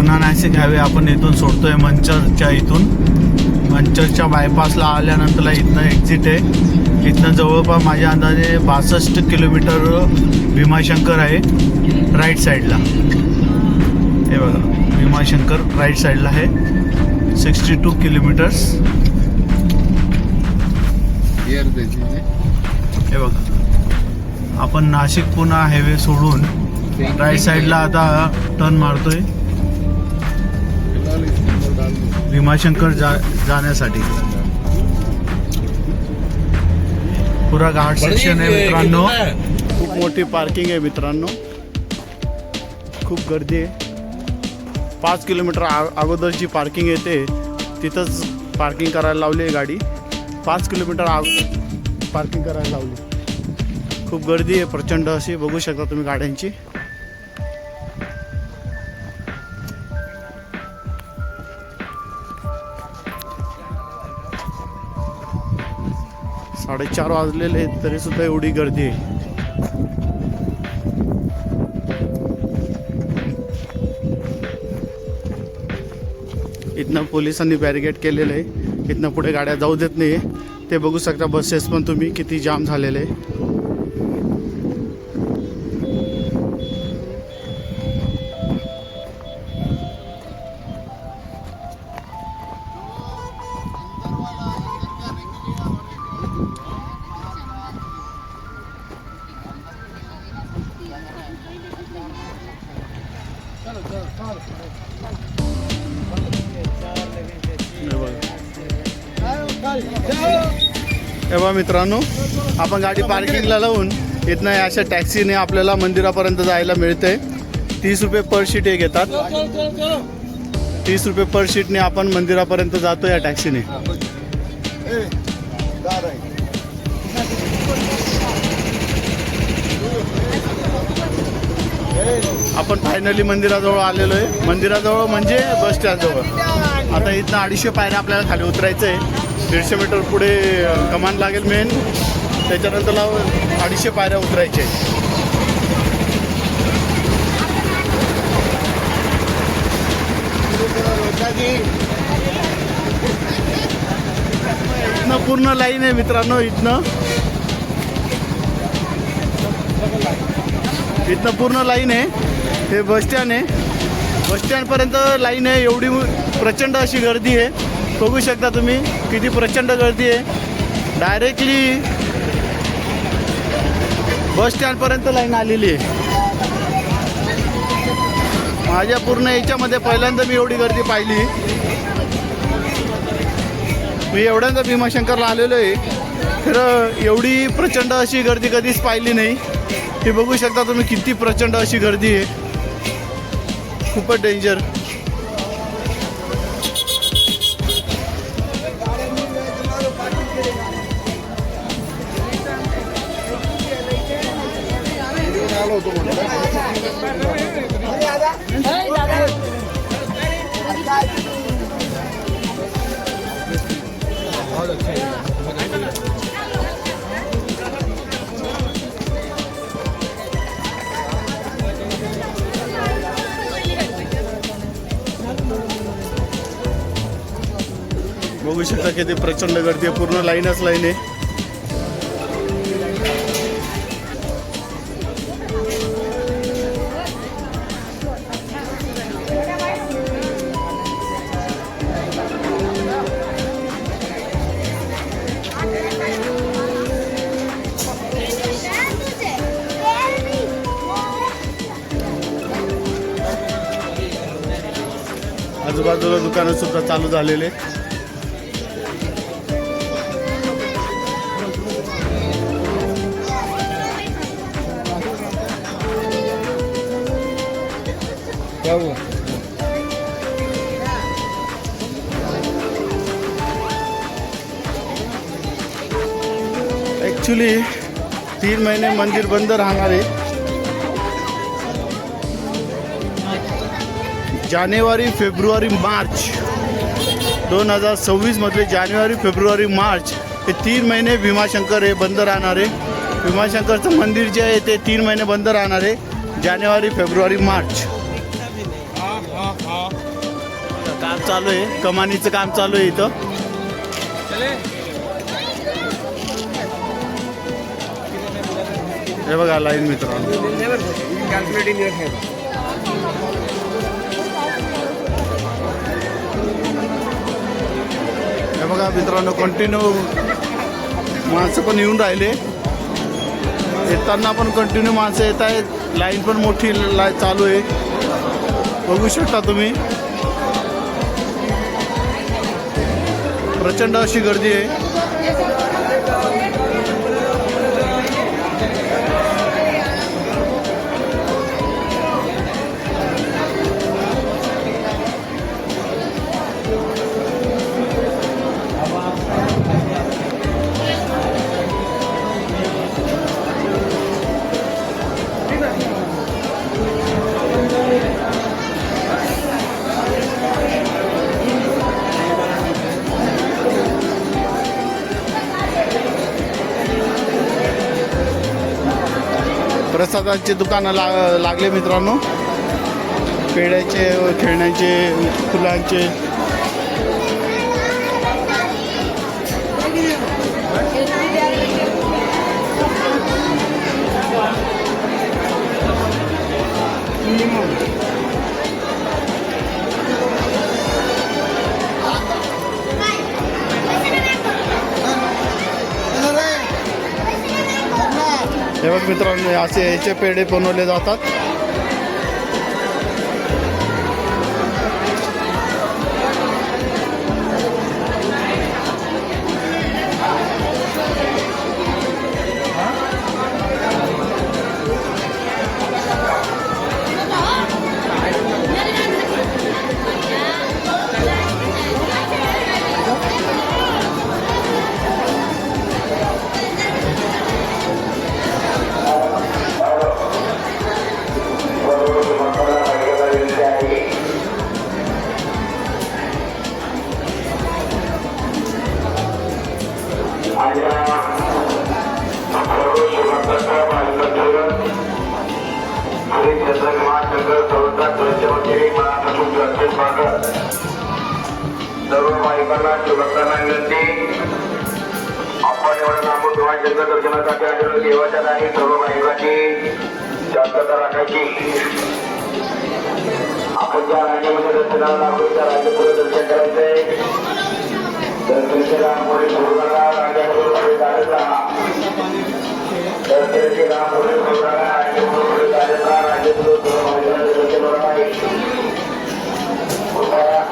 पुन्हा नाशिक हायवे आपण इथून सोडतोय मंचरच्या इथून. मंचरच्या बायपासला आल्यानंतरला इथनं एक्झिट आहे. इथनं जवळपास माझ्या अंदाजे 62 किलोमीटर भीमाशंकर आहे राईट साईडला. हे बघा भीमाशंकर राईट साईडला आहे 62 किलोमीटर्स. हे बघा आपण नाशिक पुणे हायवे सोडून राईट साईडला आता टर्न मारतोय भीमाशंकर जाण्यासाठी. पुरा घाट सेक्शन आहे मित्रांनो. खूप मोठी पार्किंग आहे मित्रांनो. खूप गर्दी आहे. 5 किलोमीटर अगोदरची पार्किंग येते तिथंच पार्किंग करायला लावली आहे गाडी. 5 किलोमीटर अगोदर पार्किंग करायला लावली. खूप गर्दी आहे प्रचंड अशी. बघू शकता तुम्ही गाड्यांची. साडेचार वाजलेले आहेत तरी सुद्धा एवढी गर्दी आहे. इथनं पोलिसांनी बॅरिकेड केलेलं आहे. इथनं पुढे गाड्या जाऊ देत नाही. ते बघू शकता बसेस पण तुम्ही किती जाम झालेले आहे. हे बघा मित्रांनो आपण गाडी पार्किंगला लावून इथनं अशा टॅक्सीने आपल्याला मंदिरापर्यंत जायला मिळते. 30 रुपये पर शीट हे घेतात. 30 रुपये पर शीटने आपण मंदिरापर्यंत जातो या टॅक्सीने. आपण फायनली मंदिराजवळ आलेलो आहे. मंदिराजवळ म्हणजे बस स्टँडजवळ. आता इथनं 250 पायऱ्या आपल्याला खाली उतरायचं आहे. 150 मीटर पुढे कमान लागेल मेन. त्याच्यानंतर 250 पायऱ्या उतरायचे. इथनं पूर्ण लाईन आहे मित्रांनो. इथनं पूर्ण लाईन आहे. हे बस स्टँड आहे. बस स्टँडपर्यंत लाईन आहे. एवढी प्रचंड अशी गर्दी आहे. बघू शकता तुम्ही किती प्रचंड गर्दी आहे. डायरेक्टली बस स्टँडपर्यंत लाईन आलेली आहे. माझ्या पूर्ण याच्यामध्ये पहिल्यांदा मी एवढी गर्दी पाहिली. मी एवढ्यांदा भीमाशंकरला आलेलो आहे. खरं एवढी प्रचंड अशी गर्दी कधीच पाहिली नाही. हे बघू शकता तुम्ही किती प्रचंड अशी गर्दी आहे. खूपच डेंजर. बघू शकता किती प्रचंड गर्दी आहे. पूर्ण लाईनच लाईन आहे. आजूबाजूला दुकानं सुद्धा चालू झालेले. ॲक्च्युली 3 महिने मंदिर बंद राहणार आहे. जानेवारी फेब्रुवारी मार्च 2026 मधले जानेवारी फेब्रुवारी मार्च हे 3 महिने भीमाशंकर हे बंद राहणार आहे. भीमाशंकरचं मंदिर जे आहे ते 3 महिने बंद राहणार आहे. जानेवारी फेब्रुवारी मार्च काम चालू आहे, कमानीचं काम चालू आहे इथं. हे बघा लाईन मित्रांनो. हे बघा मित्रांनो, कंटिन्यू माणसं पण येऊन राहिले. येताना पण कंटिन्यू माणसं येत आहेत. लाईन पण मोठी चालू आहे, बघू शकता तुम्ही. प्रचंड अशी गर्दी आहे. प्रसादांची दुकानं लागले मित्रांनो. पेड्याचे, खेळण्याचे, फुलांचे. हे बघ मित्रांनो, असे याचे पेढे बनवले जातात. सर्व बायकांना शिवभक्तांना विनंती, आपण एवढं लांबून देवाच्या दर्शनासाठी आलेलो देवाच्या दारी सर्व बायकांची शांतता राखायची. आपण ज्या राज्यामध्ये दर्शनाला लागलो त्या राज्यापुढे दर्शन करायचंय. दर्शनाचे रामपुढे सुरुवाला राज्यापुढे चालत राहा. दर्शनाचे रामपुढे सुरुवाला राज्यापुढे चालत राहा. राज्यापुढे सर्व बायकांना दर्शन आहे.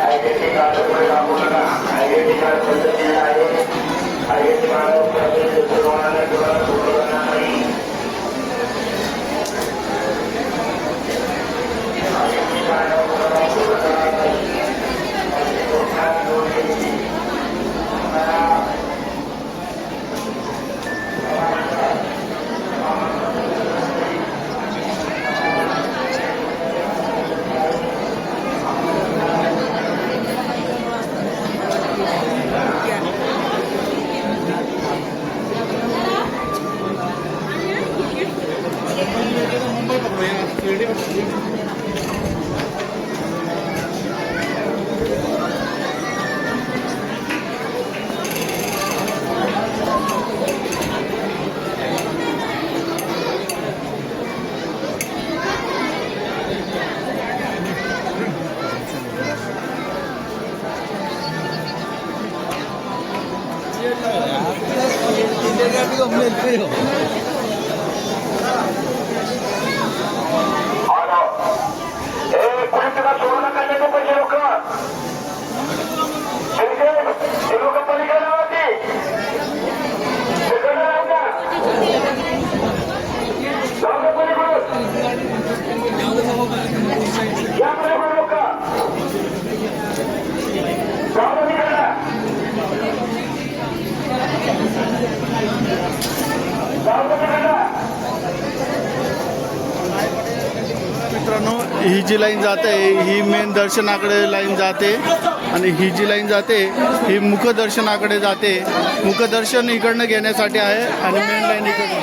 आयडेंटिटी कार्ड पुढे लागू नका. आयडेंटिटी कार्ड पद्धतीने आहे. आयडेंटिटी कार्ड नाही. मित्रांनो, ही जी लाईन जाते ही मेन दर्शनाकडे लाईन जाते आणि ही जी लाईन जाते ही मुखदर्शनाकडे जाते. मुखदर्शन इकडनं घेण्यासाठी आहे आणि मेन लाईन इकडनं,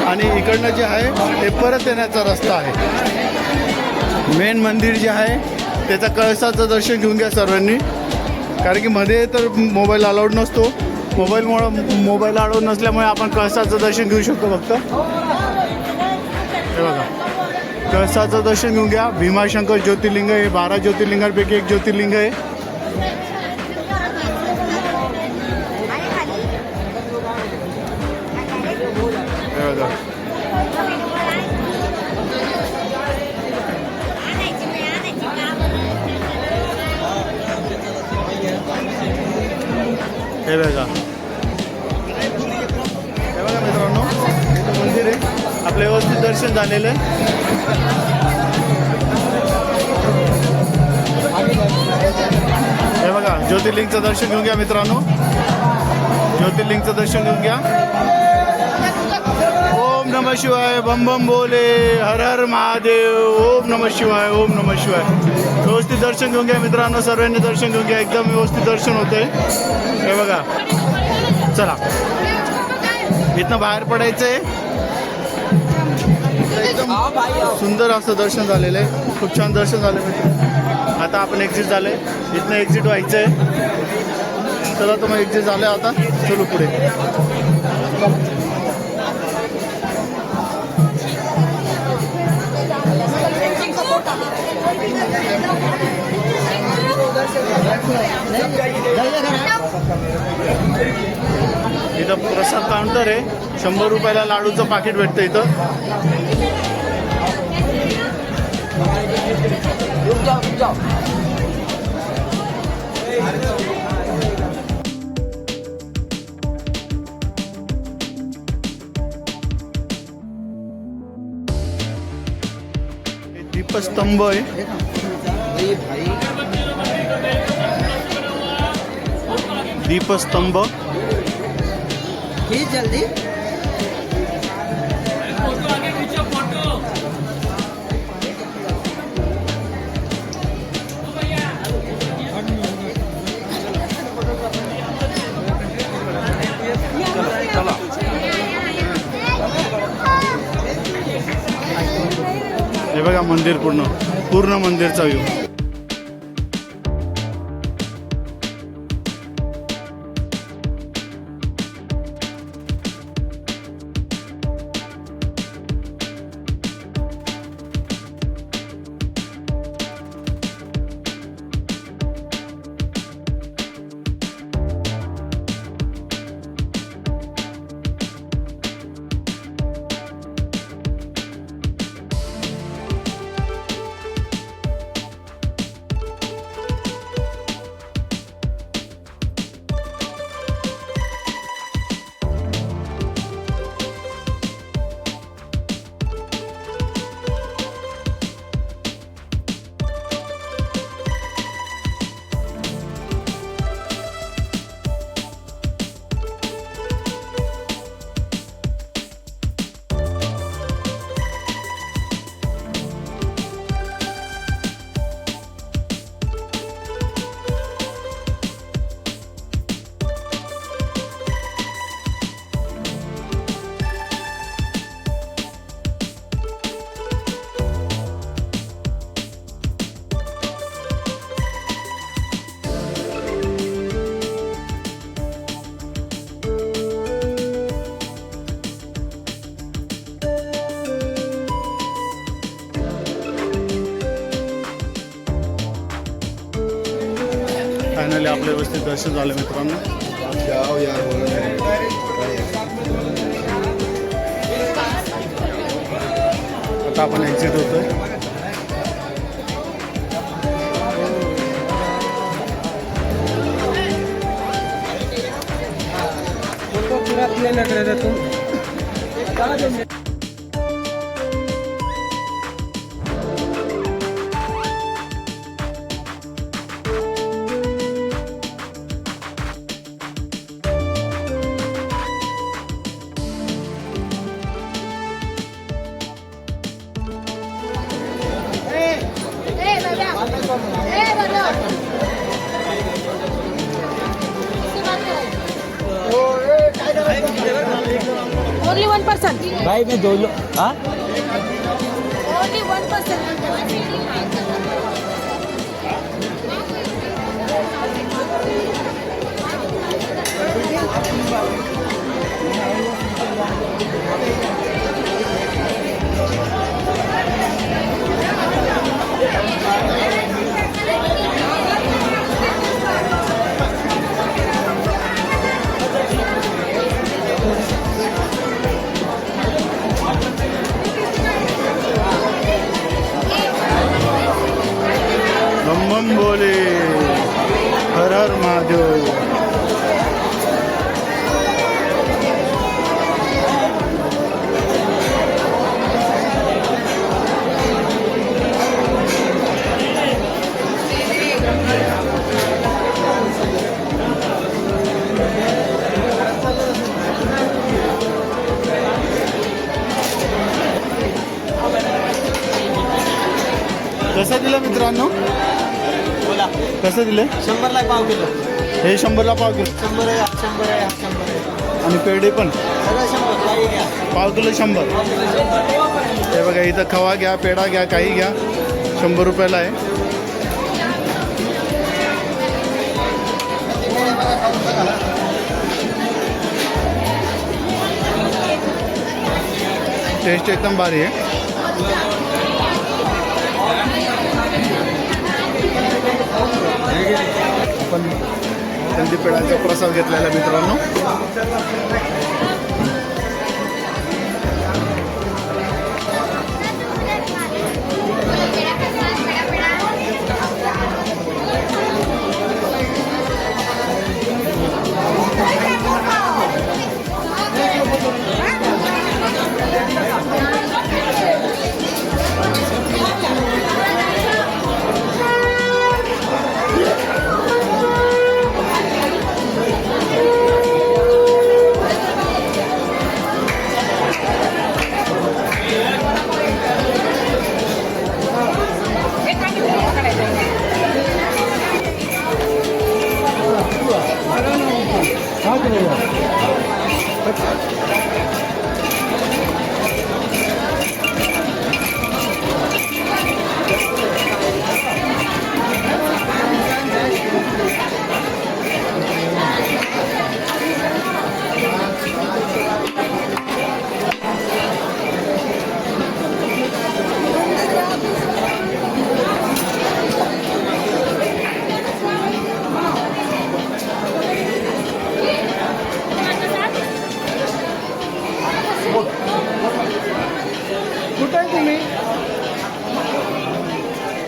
आणि इकडनं जे आहे ते परत येण्याचा रस्ता आहे. मेन मंदिर जे आहे त्याचं कळसाचं दर्शन घेऊन घ्या सर्वांनी, कारण की मध्ये तर मोबाईल अलाउड नसतो. मोबाईल अलाउड नसल्यामुळे आपण कळसाचं दर्शन घेऊ शकतो फक्त. हे बघा, कळसाचं दर्शन घेऊन घ्या. भीमाशंकर ज्योतिर्लिंग आहे, 12 ज्योतिर्लिंगांपैकी एक ज्योतिर्लिंग आहे. हे बघा, हे बघा, हे बघा मित्रांनो, इथं मंदिर आहे. आपलं व्यवस्थित दर्शन झालेलं आहे. हे बघा, ज्योतिर्लिंगचं दर्शन घेऊन घ्या मित्रांनो. ज्योतिर्लिंगचं दर्शन घेऊन घ्या. ओम नमः शिवाय, बम बम बोले, हर हर महादेव. ओम नमः शिवाय, ओम नमः शिवाय. व्यवस्थित दर्शन घेऊन घ्या मित्रांनो, सर्वांनी दर्शन घेऊन घ्या. एकदम व्यवस्थित दर्शन होतंय. हे बघा, चला इथनं बाहेर पडायचंय. एकदम सुंदर असं दर्शन झालेलं आहे. खूप छान दर्शन झालं मित्र. आता आपण एक्झिट झालंय, इथनं एक्झिट व्हायचंय. चला तर मग एक्झिट झालंय, आता चलू पुढे. इथं प्रसाद काउंटर आहे. 100 रुपयाला लाडूचं पाकिट भेटतं इथं. दीपस्तंभ आहे. दीपस्तंभ जल्दी चला. हे बघा मंदिर, पूर्ण मंदिरचा व्ह्यू. फायनली आपलं व्यवस्थित दर्शन झालं मित्रांनो. आता आपण एक्झिट होतोय. लग रहा था तुम. Only one person. भाई मैं दो लोग. हाँ only 1%. बम बम बोले, हर हर महादेव. कसं दिलं मित्रांनो? बोला. कसं दिले? 100ला पाव किलो. हे 100ला पाव किलो 100 आहे, 100 आहे, 100 आहे. आणि पेढे पण सगळं 100 काही घ्या. पाव किलो 100. हे बघा इथं खवा घ्या, पेढा घ्या, काही घ्या, 100 रुपयाला आहे. टेस्ट एकदम भारी आहे. आपण कंदी पेढ्यांचा प्रसाद घेतलेला मित्रांनो.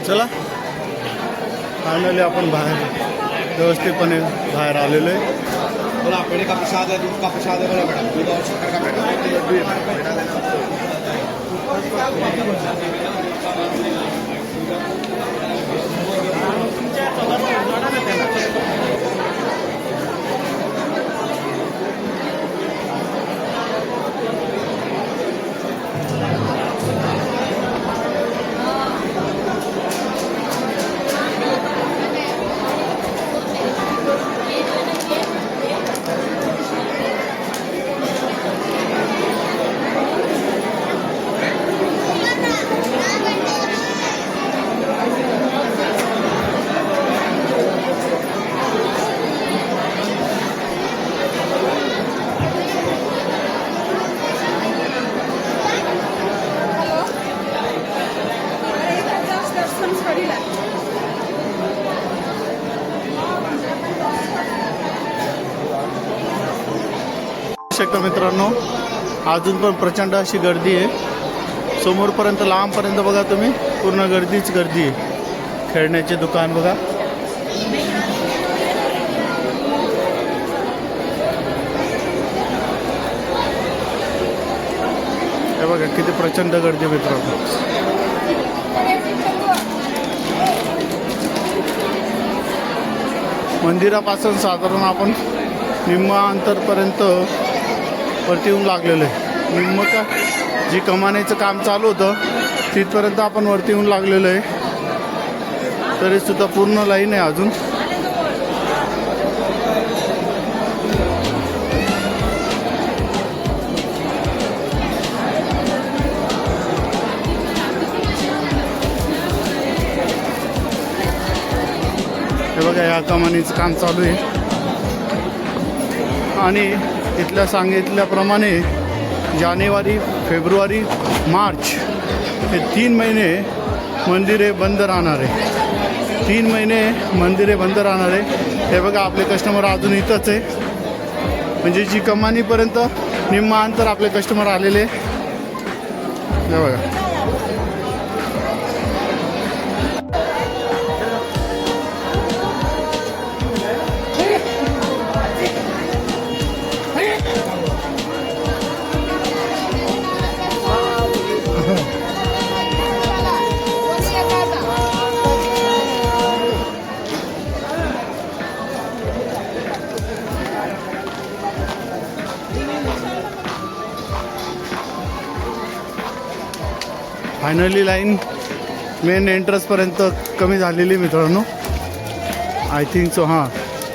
चला फायनली आपण बाहेर व्यवस्थितपणे बाहेर आलेलो आहे. बोला पेढे का प्रसाद है, दूध का प्रसाद है. बोला बेटा दूध और शक्कर का शकता मित्रांनो, अजून पण प्रचंड अशी गर्दी आहे. समोरपर्यंत लांबपर्यंत बघा तुम्ही, पूर्ण गर्दीच गर्दी आहे. खेळण्याचे दुकान बघा. हे बघा किती प्रचंड गर्दी मित्रांनो. मंदिरापासून साधारण आपण निम्मा अंतरपर्यंत वरती येऊन लागलेलं आहे. निम्म का जी कमानीचं काम चालू होतं तिथपर्यंत आपण वरती येऊन लागलेलं आहे. तरीसुद्धा पूर्ण लाईन आहे अजून. बघा या कमानीचं काम चालू आहे आणि इथल्या सांगितल्याप्रमाणे जानेवारी, फेब्रुवारी, मार्च हे 3 महिने मंदिरे बंद राहणार आहे. 3 महिने मंदिरे बंद राहणार आहे. हे बघा आपले कस्टमर अजून इथंच आहे, म्हणजे जी कमानीपर्यंत निम्मा अंतर आपले कस्टमर आलेले. हे बघा फायनली लाईन मेन एंट्रन्सपर्यंत कमी झालेली मित्रांनो. I think so. हां,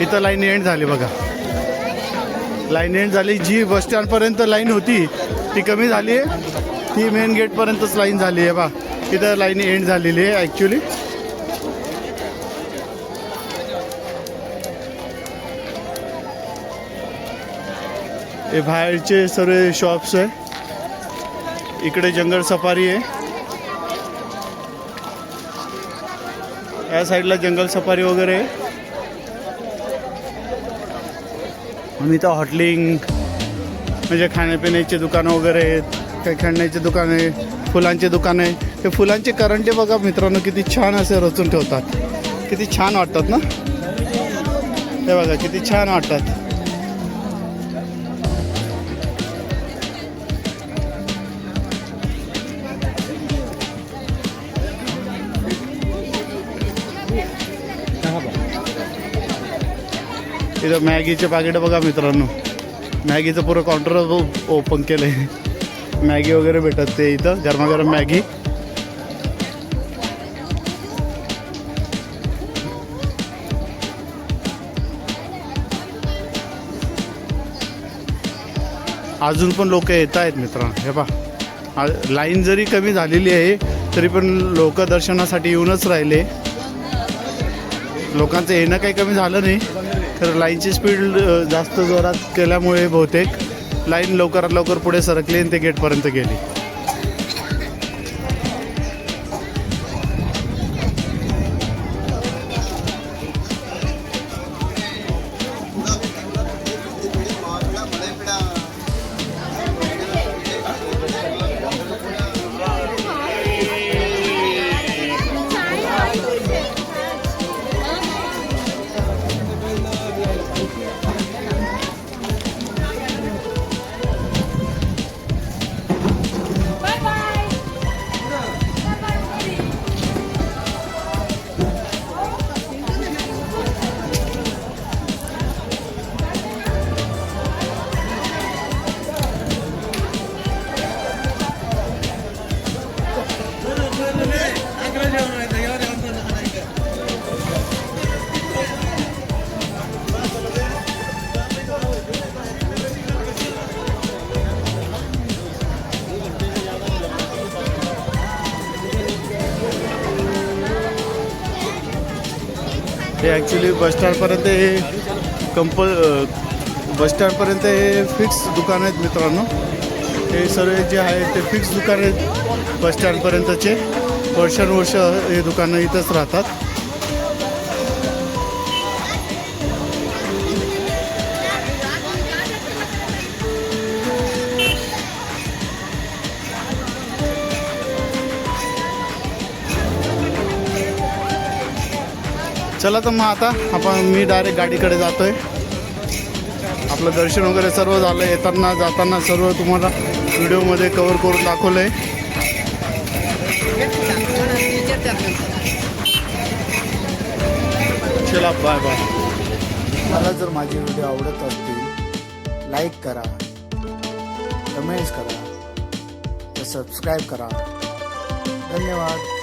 इथं लाईन एंड झाली बघा. लाईन एंड झाली. जी बसस्टँडपर्यंत लाईन होती ती कमी झाली आहे. ती मेन गेटपर्यंतच लाईन झाली आहे बा. इथं लाईन एंड झालेली आहे ॲक्च्युली. हे बाहेरचे सर्व शॉप्स आहे. इकडे जंगल सफारी आहे. या साईडला जंगल सफारी वगैरे आहे. आणि इथं हॉटलिंग म्हणजे खाण्यापिण्याचे दुकानं वगैरे आहेत. काही खेळण्याचे दुकान आहे, फुलांचे दुकान आहे. ते फुलांचे करंटे बघा मित्रांनो किती छान असे रचून ठेवतात. किती छान वाटतात ना. हे बघा किती छान वाटतात. इथं मॅगीचे पॅकेट बघा मित्रांनो. मॅगीचं पुरं काउंटर ओपन केलं आहे. मॅगी वगैरे भेटत ते इथं गरमागरम मॅगी. अजून पण लोक येत आहेत मित्रांनो. हे पहा लाईन जरी कमी झालेली आहे तरी पण लोक दर्शनासाठी येऊनच राहिले. लोकांचं येणं काही कमी झालं नाही, तर लाईनची स्पीड जास्त जोरात केल्यामुळे बहुतेक लाईन लवकरात लवकर पुढे सरकली आणि ते गेटपर्यंत गेली. हे ॲक्च्युली बसस्टँडपर्यंत हे बसस्टँडपर्यंत हे फिक्स दुकान आहेत मित्रांनो. हे सर्व जे आहेत ते फिक्स दुकान आहेत बसस्टँडपर्यंतचे. वर्षानुवर्ष हे दुकानं इथंच राहतात. चला तर मग आता मी डायरेक्ट गाडीकडे जातो आहे. आपलं दर्शन वगैरे सर्व झालं. येताना जाताना सर्व तुम्हाला व्हिडिओमध्ये कवर करून दाखवलं आहे. चला बाय बाय. मला जर माझे व्हिडिओ आवडत असतील लाईक करा, कमेंट्स करा, तर सबस्क्राईब करा. धन्यवाद.